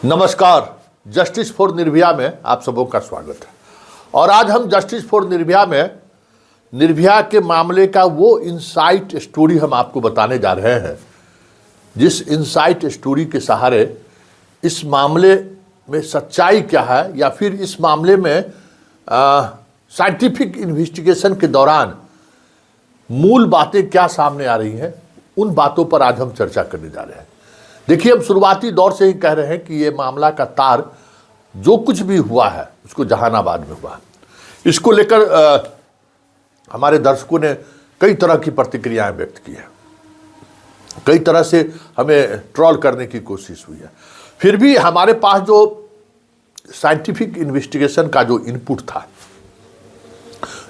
नमस्कार। Justice for Nirbhaya में आप सबों का स्वागत है। और आज हम जस्टिस फॉर निर्भया में निर्भया के मामले का वो इनसाइट स्टोरी हम आपको बताने जा रहे हैं, जिस इनसाइट स्टोरी के सहारे इस मामले में सच्चाई क्या है या फिर इस मामले में साइंटिफिक इन्वेस्टिगेशन के दौरान मूल बातें क्या सामने आ रही हैं, उन बातों पर आज हम चर्चा करने जा रहे हैं। देखिए, हम शुरुआती दौर से ही कह रहे हैं कि ये मामला का तार जो कुछ भी हुआ है उसको जहानाबाद में हुआ। इसको लेकर हमारे दर्शकों ने कई तरह की प्रतिक्रियाएं व्यक्त की हैं, कई तरह से हमें ट्रोल करने की कोशिश हुई है। फिर भी हमारे पास जो साइंटिफिक इन्वेस्टिगेशन का जो इनपुट था,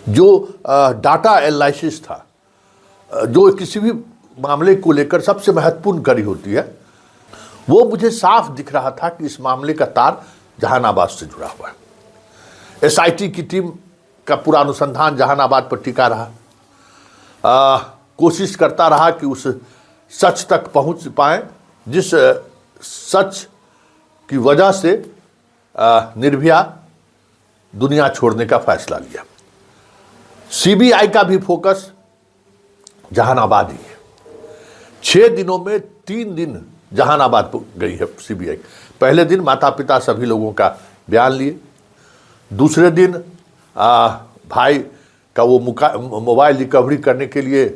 जो डाटा एनालिसिस था, जो किसी भी मामले को लेकर सबसे महत्वपूर्ण कड़ी होती है, वो मुझे साफ दिख रहा था कि इस मामले का तार जहानाबाद से जुड़ा हुआ है। एसआईटी की टीम का पूरा अनुसंधान जहानाबाद पर टिका रहा, कोशिश करता रहा कि उस सच तक पहुंच पाए जिस सच की वजह से निर्भया दुनिया छोड़ने का फैसला लिया। सीबीआई का भी फोकस जहानाबाद ही है। 6 दिनों में 3 दिन जहानाबाद गई है सीबीआई। पहले दिन माता पिता सभी लोगों का बयान लिए, दूसरे दिन भाई का वो मोबाइल रिकवरी करने के लिए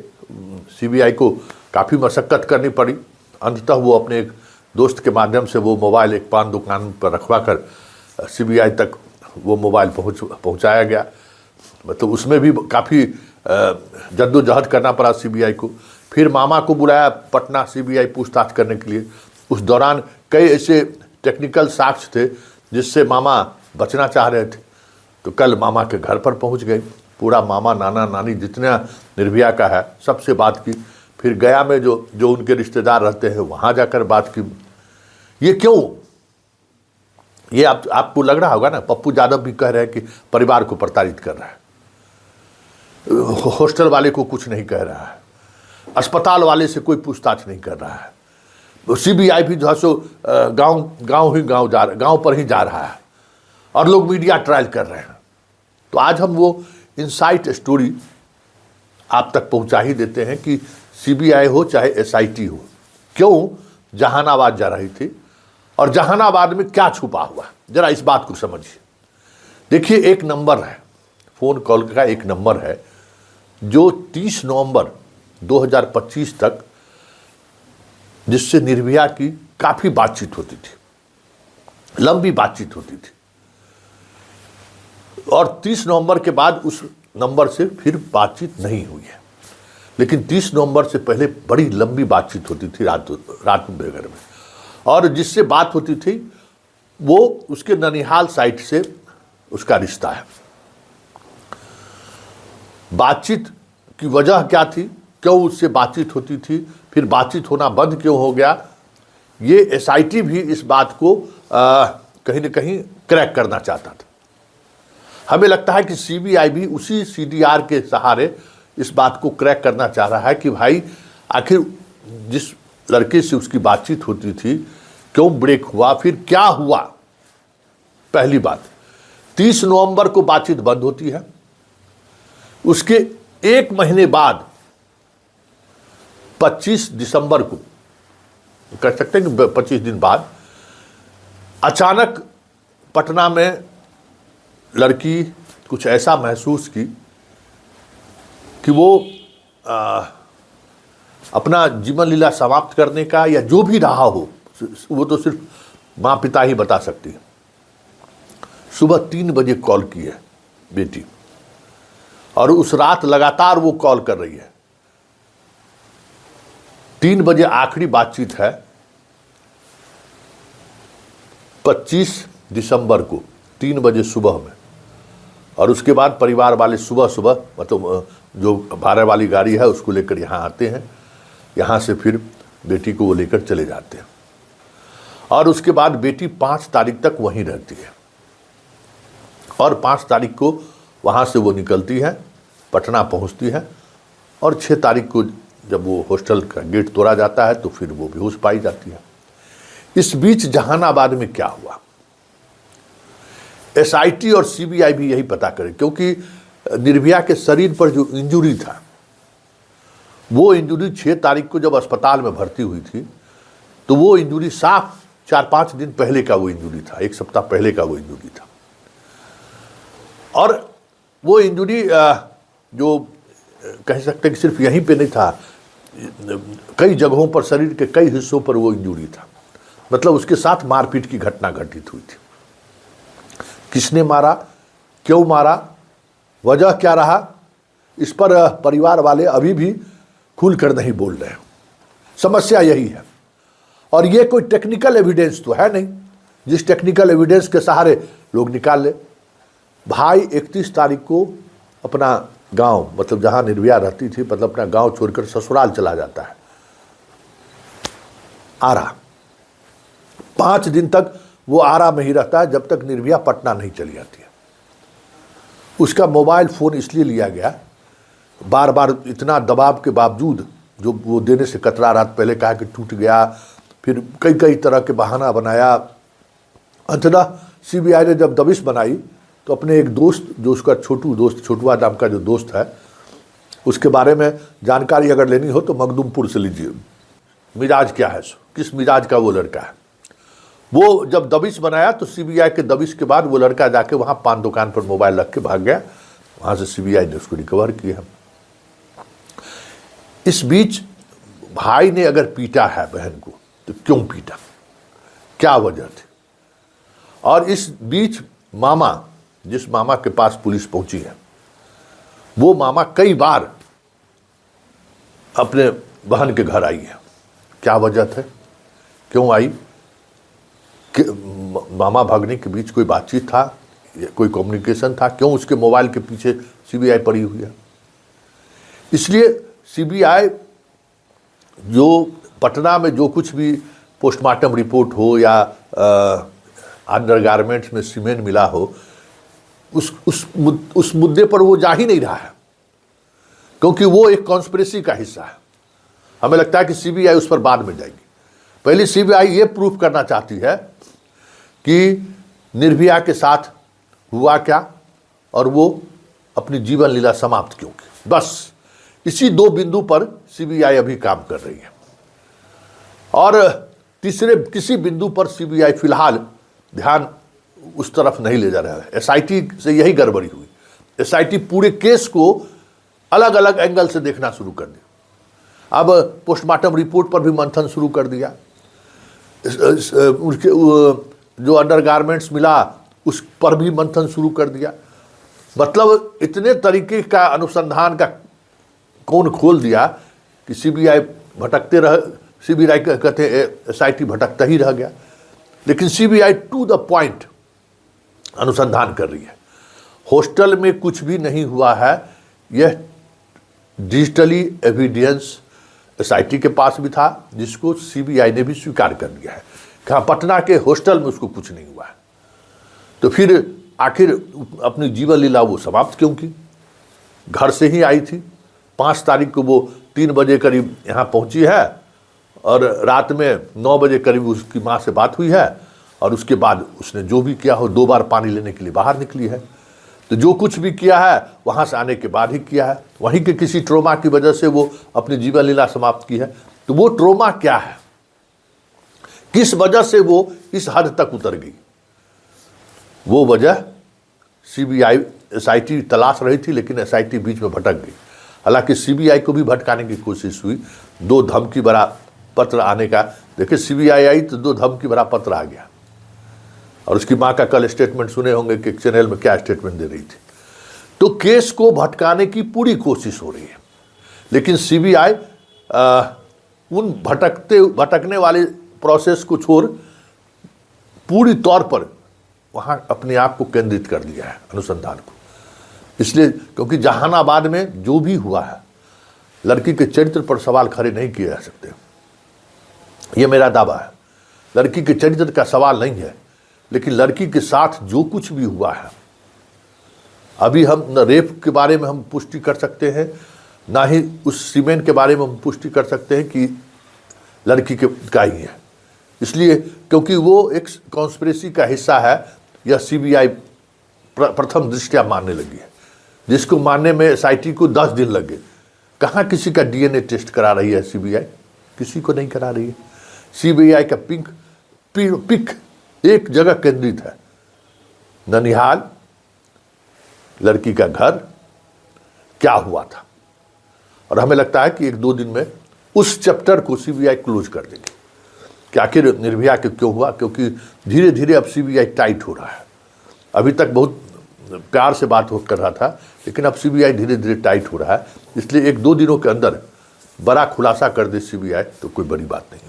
सीबीआई को काफ़ी मशक्क़त करनी पड़ी। अंततः वो अपने एक दोस्त के माध्यम से वो मोबाइल एक पान दुकान पर रखवा कर सीबीआई तक वो मोबाइल पहुंचाया गया। मतलब उसमें भी काफ़ी जद्दोजहद करना पड़ा सीबीआई को। फिर मामा को बुलाया पटना सीबीआई पूछताछ करने के लिए। उस दौरान कई ऐसे टेक्निकल साक्ष्य थे जिससे मामा बचना चाह रहे थे, तो कल मामा के घर पर पहुंच गए। पूरा मामा नाना नानी जितना निर्भया का है सबसे बात की। फिर गया में जो उनके रिश्तेदार रहते हैं वहाँ जाकर बात की। ये क्यों? ये आपको लग रहा होगा ना, पप्पू यादव भी कह रहे हैं कि परिवार को प्रताड़ित कर रहा है, हॉस्टल वाले को कुछ नहीं कह रहा है, अस्पताल वाले से कोई पूछताछ नहीं कर रहा है, सीबीआई भी जो है सो गांव पर ही जा रहा है और लोग मीडिया ट्रायल कर रहे हैं। तो आज हम वो इनसाइट स्टोरी आप तक पहुंचा ही देते हैं कि सीबीआई हो चाहे एसआईटी हो, क्यों जहानाबाद जा रही थी और जहानाबाद में क्या छुपा हुआ है, जरा इस बात को समझिए। देखिए, एक नंबर है, फोन कॉल का एक नंबर है जो 30 नवंबर 2025 तक जिससे निर्भया की काफ़ी बातचीत होती थी, लंबी बातचीत होती थी। और 30 नवंबर के बाद उस नंबर से फिर बातचीत नहीं हुई है। लेकिन 30 नवंबर से पहले बड़ी लंबी बातचीत होती थी रात बेगर में, और जिससे बात होती थी वो उसके ननिहाल साइट से उसका रिश्ता है। बातचीत की वजह क्या थी, क्यों उससे बातचीत होती थी, फिर बातचीत होना बंद क्यों हो गया, ये एसआईटी भी इस बात को कहीं न कहीं क्रैक करना चाहता था। हमें लगता है कि सीबीआई भी उसी सीडीआर के सहारे इस बात को क्रैक करना चाह रहा है कि भाई आखिर जिस लड़के से उसकी बातचीत होती थी क्यों ब्रेक हुआ, फिर क्या हुआ। पहली बात, 30 नवंबर को बातचीत बंद होती है, उसके 1 महीने बाद 25 दिसंबर को, कह सकते हैं कि 25 दिन बाद, अचानक पटना में लड़की कुछ ऐसा महसूस की कि वो अपना जीवन लीला समाप्त करने का या जो भी रहा हो, वो तो सिर्फ माँ पिता ही बता सकती है। सुबह 3 बजे कॉल की है बेटी, और उस रात लगातार वो कॉल कर रही है। 3 बजे आखिरी बातचीत है 25 दिसंबर को 3 बजे सुबह में। और उसके बाद परिवार वाले सुबह सुबह, मतलब जो भाड़े वाली गाड़ी है उसको लेकर यहाँ आते हैं, यहाँ से फिर बेटी को वो लेकर चले जाते हैं। और उसके बाद बेटी 5 तारीख तक वहीं रहती है, और 5 तारीख को वहाँ से वो निकलती है, पटना पहुँचती है, और 6 तारीख को जब वो हॉस्टल का गेट तोड़ा जाता है तो फिर वो बेहोश पाई जाती है। इस बीच जहानाबाद में क्या हुआ, एसआईटी और सीबीआई भी यही पता करे, क्योंकि निर्भया के शरीर पर जो इंजुरी था, वो इंजुरी 6 तारीख को जब अस्पताल में भर्ती हुई थी, तो वो इंजुरी साफ 4-5 दिन पहले का वो इंजुरी था, 1 सप्ताह पहले का वो इंजुरी था। और वो इंजुरी जो कह सकते हैं कि सिर्फ यहीं पे नहीं था, कई जगहों पर, शरीर के कई हिस्सों पर वो इंजुरी था। मतलब उसके साथ मारपीट की घटना घटित हुई थी। किसने मारा, क्यों मारा, वजह क्या रहा, इस पर परिवार वाले अभी भी खुलकर नहीं बोल रहे हैं। समस्या यही है। और ये कोई टेक्निकल एविडेंस तो है नहीं जिस टेक्निकल एविडेंस के सहारे लोग निकाल ले। भाई 31 तारीख को अपना गांव, मतलब जहां निर्भया रहती थी, मतलब अपना गांव छोड़कर ससुराल चला जाता है आरा। 5 दिन तक वो आरा में ही रहता है, जब तक निर्भया पटना नहीं चली जाती है। उसका मोबाइल फ़ोन इसलिए लिया गया, बार बार इतना दबाव के बावजूद, जो वो देने से कतरा रहा, पहले कहा कि टूट गया, फिर कई तरह के बहाना बनाया। अंततः सीबीआई ने जब दबिश बनाई तो अपने एक दोस्त, जो उसका छोटुआ नाम का जो दोस्त है, उसके बारे में जानकारी अगर लेनी हो तो मखदूमपुर से लीजिए। मिजाज क्या है, किस मिजाज का वो लड़का है। वो जब दबिश बनाया तो सीबीआई के दबिश के बाद वो लड़का जाके वहाँ पान दुकान पर मोबाइल रख के भाग गया। वहाँ से सीबीआई ने उसको रिकवर किया। इस बीच भाई ने अगर पीटा है बहन को तो क्यों पीटा, क्या वजह थी। और इस बीच मामा, जिस मामा के पास पुलिस पहुंची है, वो मामा कई बार अपने बहन के घर आई है। क्या वजह थे, क्यों आई, मामा भागने के बीच कोई बातचीत था, कोई कम्युनिकेशन था, क्यों उसके मोबाइल के पीछे सीबीआई पड़ी हुई है। इसलिए सीबीआई जो पटना में जो कुछ भी पोस्टमार्टम रिपोर्ट हो या अंडरगारमेंट्स में सीमेंट मिला हो, उस मुद्दे पर वो जा ही नहीं रहा है, क्योंकि वो एक कॉन्स्पिरेसी का हिस्सा है। हमें लगता है कि सीबीआई उस पर बाद में जाएगी। पहले सीबीआई ये प्रूफ करना चाहती है कि निर्भया के साथ हुआ क्या और वो अपनी जीवन लीला समाप्त क्यों की। बस इसी 2 बिंदु पर सीबीआई अभी काम कर रही है। और तीसरे किसी बिंदु पर सीबीआई फिलहाल ध्यान उस तरफ नहीं ले जा रहा है। एसआईटी से यही गड़बड़ी हुई। एसआईटी पूरे केस को अलग अलग एंगल से देखना शुरू कर दिया। अब पोस्टमार्टम रिपोर्ट पर भी मंथन शुरू कर दिया। उसके जो अंडरगारमेंट्स मिला उस पर भी मंथन शुरू कर दिया। मतलब इतने तरीके का अनुसंधान का कौन खोल दिया कि सीबीआई भटकते रह, सीबीआई कहते एसआईटी भटकता ही रह गया। लेकिन सीबीआई टू द पॉइंट अनुसंधान कर रही है। हॉस्टल में कुछ भी नहीं हुआ है, यह डिजिटली एविडेंस एसआईटी के पास भी था, जिसको सीबीआई ने भी स्वीकार कर लिया है कि हाँ, पटना के हॉस्टल में उसको कुछ नहीं हुआ है। तो फिर आखिर अपनी जीवन लीला वो समाप्त क्यों की। घर से ही आई थी, 5 तारीख को वो 3 बजे करीब यहाँ पहुँची है और रात में 9 बजे करीब उसकी माँ से बात हुई है। और उसके बाद उसने जो भी किया हो, 2 बार पानी लेने के लिए बाहर निकली है। तो जो कुछ भी किया है वहाँ से आने के बाद ही किया है। वहीं के किसी ट्रोमा की वजह से वो अपनी जीवन लीला समाप्त की है। तो वो ट्रोमा क्या है, किस वजह से वो इस हद तक उतर गई, वो वजह सीबीआई एसआईटी तलाश रही थी, लेकिन एसआईटी बीच में भटक गई। हालांकि सीबीआई को भी भटकाने की कोशिश हुई। 2 धमकी भरा पत्र आने का, देखिए सीबीआई आई तो 2 धमकी भरा पत्र आ गया। और उसकी माँ का कल स्टेटमेंट सुने होंगे कि चैनल में क्या स्टेटमेंट दे रही थी। तो केस को भटकाने की पूरी कोशिश हो रही है। लेकिन सीबीआई उन भटकने वाले प्रोसेस को छोड़ पूरी तौर पर वहाँ अपने आप को केंद्रित कर दिया है अनुसंधान को। इसलिए क्योंकि जहानाबाद में जो भी हुआ है, लड़की के चरित्र पर सवाल खड़े नहीं किए जा सकते। ये मेरा दावा है। लड़की के चरित्र का सवाल नहीं है, लेकिन लड़की के साथ जो कुछ भी हुआ है, अभी हम न रेप के बारे में हम पुष्टि कर सकते हैं, ना ही उस सीमेंट के बारे में हम पुष्टि कर सकते हैं कि लड़की के का ही है। इसलिए क्योंकि वो एक कॉन्स्पिरेसी का हिस्सा है, यह सीबीआई प्रथम दृष्टया मानने लगी है, जिसको मानने में एसआईटी को 10 दिन लगे। कहाँ किसी का डीएनए टेस्ट करा रही है सीबीआई? किसी को नहीं करा रही है। सीबीआई का पिक एक जगह केंद्रित है, ननिहाल, लड़की का घर, क्या हुआ था। और हमें लगता है कि 1-2 दिन में उस चैप्टर को सीबीआई क्लोज कर देगी कि आखिर निर्भया के क्यों हुआ, क्योंकि धीरे धीरे अब सीबीआई टाइट हो रहा है। अभी तक बहुत प्यार से बात कर रहा था, लेकिन अब सीबीआई धीरे धीरे टाइट हो रहा है। इसलिए 1-2 दिनों के अंदर बड़ा खुलासा कर दे सीबीआई तो कोई बड़ी बात नहीं है।